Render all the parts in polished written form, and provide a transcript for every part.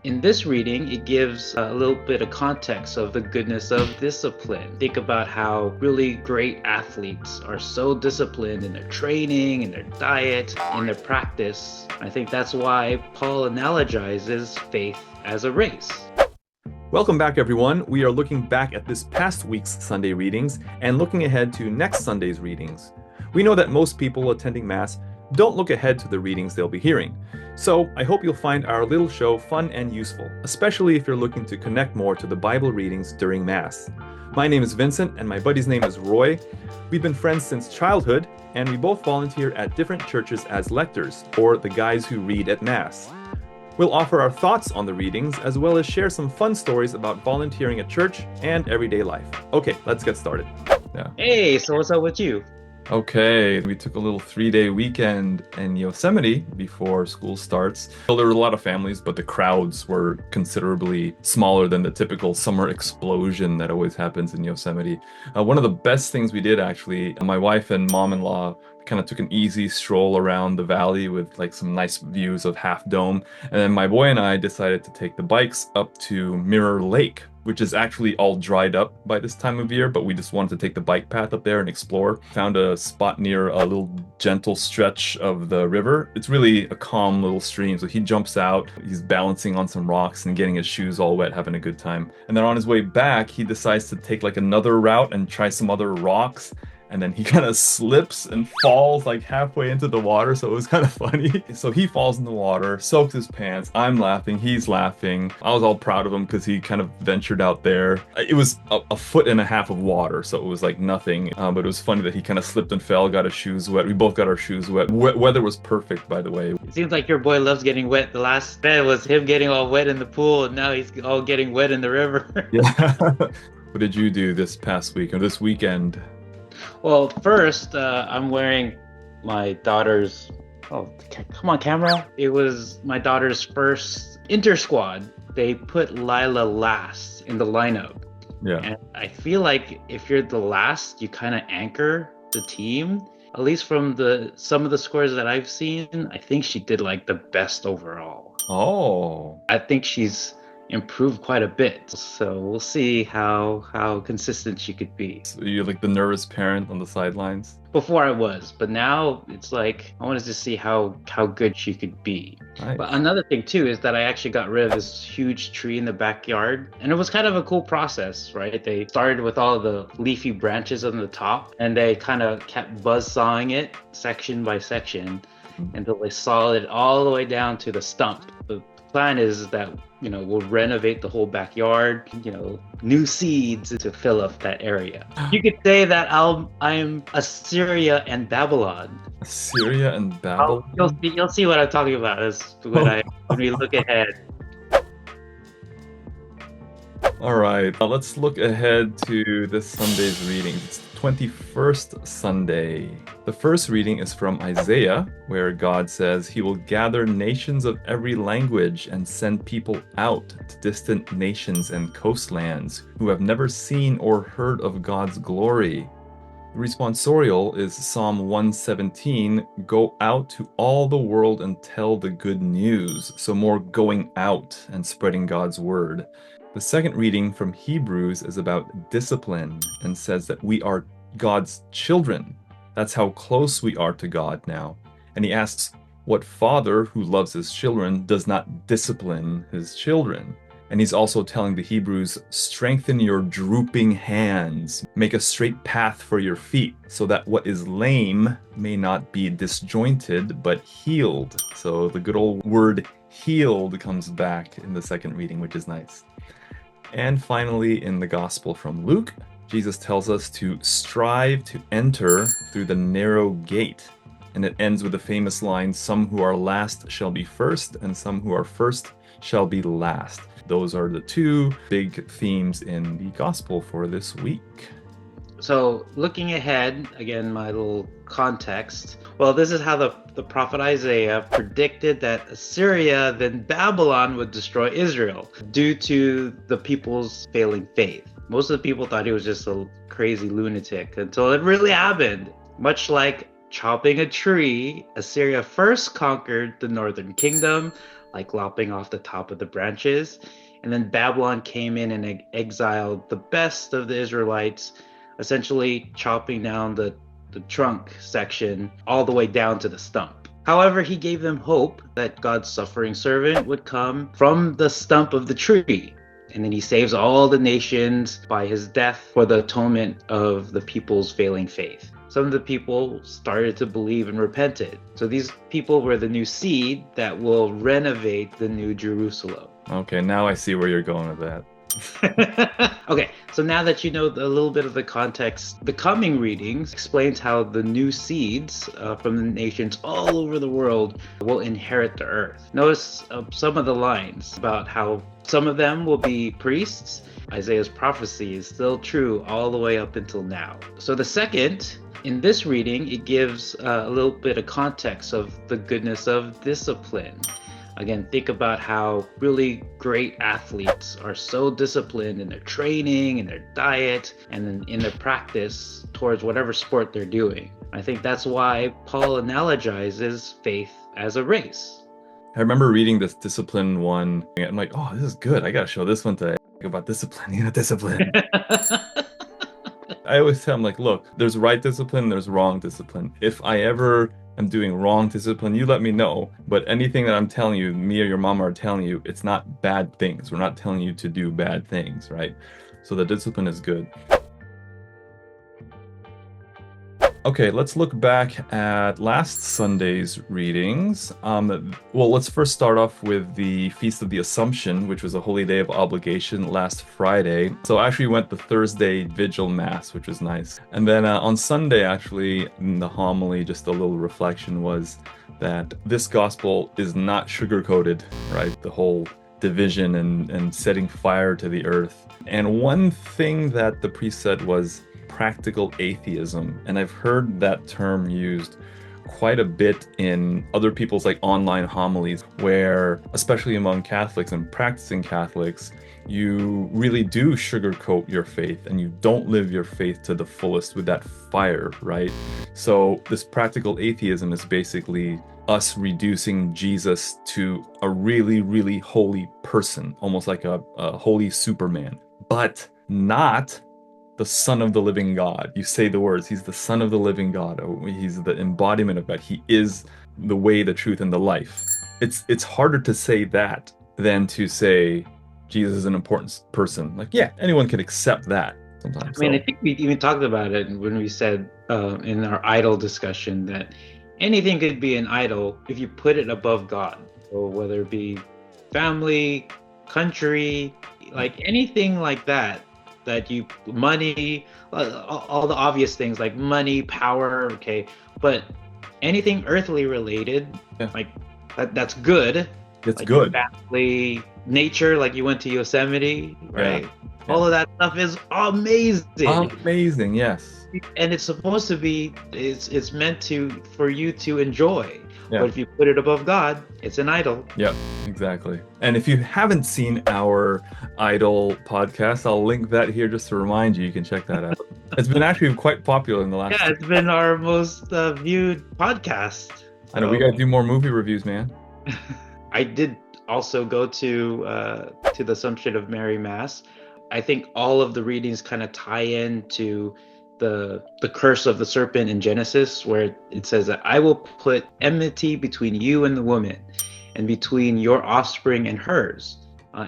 In this reading, it gives a little bit of context of the goodness of discipline. Think about how really great athletes are so disciplined in their training, in their diet, in their practice. I think that's why Paul analogizes faith as a race. Welcome back, everyone. We are looking back at this past week's Sunday readings and looking ahead to next Sunday's readings. We know that most people attending Mass don't look ahead to the readings they'll be hearing. So I hope you'll find our little show fun and useful, especially if you're looking to connect more to the Bible readings during Mass. My name is Vincent and my buddy's name is Roy. We've been friends since childhood and we both volunteer at different churches as lectors, or the guys who read at Mass. We'll offer our thoughts on the readings as well as share some fun stories about volunteering at church and everyday life. Okay, let's get started. Yeah. Hey, so what's up with you? Okay, we took a little 3-day weekend in Yosemite before school starts. Well, there were a lot of families, but the crowds were considerably smaller than the typical summer explosion that always happens in Yosemite. One of the best things we did, actually, my wife and mom-in-law kind of took an easy stroll around the valley with like some nice views of Half Dome. And then my boy and I decided to take the bikes up to Mirror Lake, which is actually all dried up by this time of year, but we just wanted to take the bike path up there and explore. Found a spot near a little gentle stretch of the river. It's really a calm little stream, so he jumps out, he's balancing on some rocks and getting his shoes all wet, having a good time. And then on his way back, he decides to take like another route and try some other rocks. And then he kind of slips and falls like halfway into the water, so it was kind of funny. So he falls in the water, soaks his pants. I'm laughing, he's laughing. I was all proud of him because he kind of ventured out there. It was a foot and a half of water, so it was like nothing. But it was funny that he kind of slipped and fell, got his shoes wet. We both got our shoes wet. Weather was perfect, by the way. It seems like your boy loves getting wet. The last bed was him getting all wet in the pool, and now he's all getting wet in the river. Yeah. What did you do this past week or this weekend? Well, first, I'm wearing my daughter's... Oh, come on, camera. It was my daughter's first inter-squad. They put Lila last in the lineup. Yeah. And I feel like if you're the last, you kind of anchor the team. At least from some of the scores that I've seen, I think she did like the best overall. Oh. I think she's improved quite a bit, so we'll see how consistent she could be. So you're like the nervous parent on the sidelines? Before I was, but now it's like I wanted to see how good she could be. Nice. But another thing too is that I actually got rid of this huge tree in the backyard, and it was kind of a cool process, right? They started with all the leafy branches on the top, and they kind of kept buzzsawing it section by section until they sawed it all the way down to the stump. The plan is that we'll renovate the whole backyard, new seeds to fill up that area. You could say that I'm Assyria and Babylon. Assyria and Babylon? You'll see what I'm talking about when we look ahead. All right, let's look ahead to this Sunday's reading. It's the 21st Sunday. The first reading is from Isaiah, where God says he will gather nations of every language and send people out to distant nations and coastlands who have never seen or heard of God's glory. The responsorial is Psalm 117, go out to all the world and tell the good news. So more going out and spreading God's word. The second reading from Hebrews is about discipline and says that we are God's children. That's how close we are to God now. And he asks, what father who loves his children does not discipline his children? And he's also telling the Hebrews, strengthen your drooping hands, make a straight path for your feet, so that what is lame may not be disjointed, but healed. So the good old word healed comes back in the second reading, which is nice. And finally, in the Gospel from Luke, Jesus tells us to strive to enter through the narrow gate. And it ends with the famous line, some who are last shall be first, and some who are first shall be last. Those are the two big themes in the Gospel for this week. So looking ahead, again, my little context. Well, this is how the prophet Isaiah predicted that Assyria, then Babylon, would destroy Israel due to the people's failing faith. Most of the people thought he was just a crazy lunatic until it really happened. Much like chopping a tree, Assyria first conquered the northern kingdom, like lopping off the top of the branches. And then Babylon came in and exiled the best of the Israelites, essentially chopping down the trunk section all the way down to the stump. However, he gave them hope that God's suffering servant would come from the stump of the tree. And then he saves all the nations by his death for the atonement of the people's failing faith. Some of the people started to believe and repented. So these people were the new seed that will renovate the new Jerusalem. Okay, now I see where you're going with that. Okay, so now that you know a little bit of the context, the coming readings explains how the new seeds from the nations all over the world will inherit the earth. Notice some of the lines about how some of them will be priests. Isaiah's prophecy is still true all the way up until now. So the second, in this reading, it gives a little bit of context of the goodness of discipline. Again, think about how really great athletes are so disciplined in their training, in their diet, and in their practice towards whatever sport they're doing. I think that's why Paul analogizes faith as a race. I remember reading this discipline one, and I'm like, oh, this is good. I got to show this one today about discipline. Discipline. I always tell them, like, look, there's right discipline, there's wrong discipline. If I ever am doing wrong discipline, you let me know. But anything that I'm telling you, me or your mama are telling you, it's not bad things. We're not telling you to do bad things, right? So the discipline is good. Okay, let's look back at last Sunday's readings. Well, let's first start off with the Feast of the Assumption, which was a holy day of obligation last Friday. So I actually went the Thursday Vigil Mass, which was nice. And then on Sunday, actually, in the homily, just a little reflection was that this gospel is not sugar-coated, right? The whole division and setting fire to the earth. And one thing that the priest said was practical atheism, and I've heard that term used quite a bit in other people's like online homilies, where especially among Catholics and practicing Catholics, you really do sugarcoat your faith and you don't live your faith to the fullest with that fire, right? So this practical atheism is basically us reducing Jesus to a really, really holy person, almost like a holy Superman, but not the Son of the living God. You say the words, he's the Son of the living God. He's the embodiment of God. He is the way, the truth, and the life. It's harder to say that than to say Jesus is an important person. Like, yeah, anyone can accept that sometimes. I mean, I think we even talked about it when we said in our idol discussion that anything could be an idol if you put it above God. So whether it be family, country, like anything like that, money, all the obvious things like money, power, okay, but anything earthly related, like that's good. It's like good. Family, nature, like you went to Yosemite, right? Yeah. All of that stuff is amazing. Amazing, yes. And it's supposed to be, it's meant for you to enjoy. Yeah. But if you put it above God, it's an idol. Yep, exactly. And if you haven't seen our idol podcast, I'll link that here just to remind you. You can check that out. It's been actually quite popular in the last. Yeah, it's been our most viewed podcast. I know we got to do more movie reviews, man. I did also go to the Assumption of Mary Mass. I think all of the readings kind of tie into the curse of the serpent in Genesis, where it says that I will put enmity between you and the woman, and between your offspring and hers.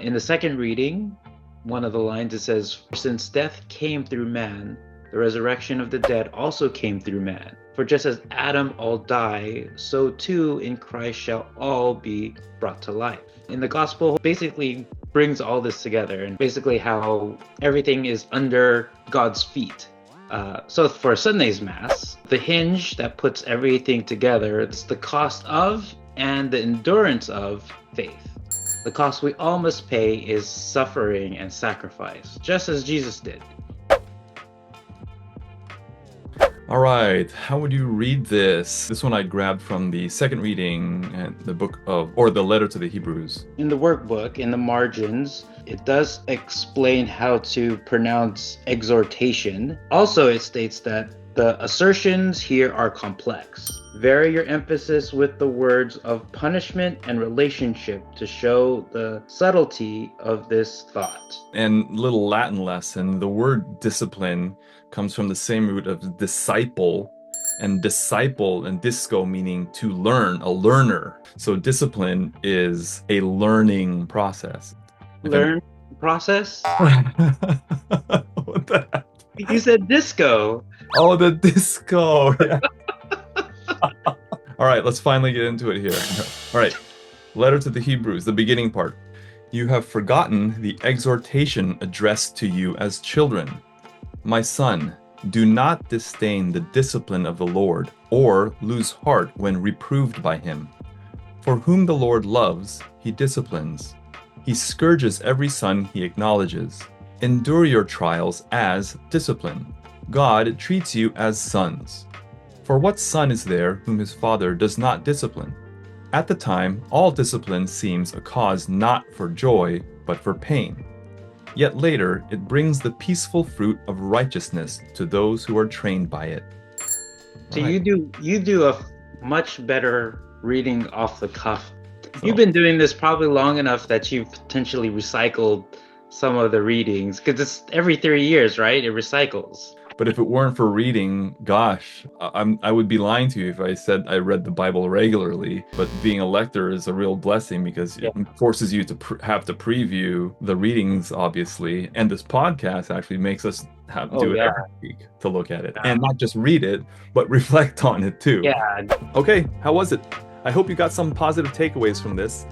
In the second reading, one of the lines, it says, since death came through man, the resurrection of the dead also came through man. For just as Adam all die, so too in Christ shall all be brought to life. In the gospel basically brings all this together, and basically how everything is under God's feet. So for Sunday's Mass, the hinge that puts everything together, it's the cost of and the endurance of faith. The cost we all must pay is suffering and sacrifice, just as Jesus did. All right, how would you read this? This one I grabbed from the second reading and the book of, or the letter to the Hebrews. In the workbook, in the margins, it does explain how to pronounce exhortation. Also, it states that The assertions here are complex. Vary your emphasis with the words of punishment and relationship to show the subtlety of this thought. And little Latin lesson, the word discipline comes from the same root of disciple, and disciple and disco meaning to learn, a learner. So discipline is a learning process. Learn process? What the heck? You said disco. Oh, the disco. Yeah. All right, let's finally get into it here. All right, letter to the Hebrews, the beginning part. You have forgotten the exhortation addressed to you as children. My son, do not disdain the discipline of the Lord, or lose heart when reproved by him. For whom the Lord loves, he disciplines. He scourges every son he acknowledges. Endure your trials as discipline. God treats you as sons. For what son is there whom his father does not discipline? At the time, all discipline seems a cause not for joy, but for pain. Yet later, it brings the peaceful fruit of righteousness to those who are trained by it. So Right. you do a much better reading off the cuff. You've been doing this probably long enough that you've potentially recycled some of the readings, because it's every 3 years, right? It recycles. But if it weren't for reading, gosh, I would be lying to you if I said I read the Bible regularly. But being a lector is a real blessing because it forces you to have to preview the readings, obviously. And this podcast actually makes us do it every week to look at it. And not just read it, but reflect on it too. Yeah. Okay, how was it? I hope you got some positive takeaways from this.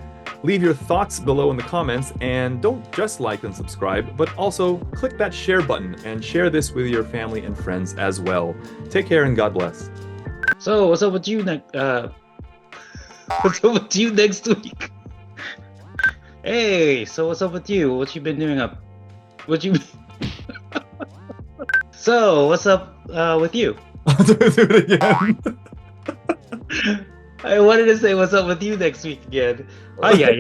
Leave your thoughts below in the comments, and don't just like and subscribe, but also click that share button and share this with your family and friends as well. Take care and God bless. So what's up with you what's up with you next week? Hey, so what's up with you? What you been doing up? So what's up with you? Do it again. I wanted to say what's up with you next week again. Oh yeah.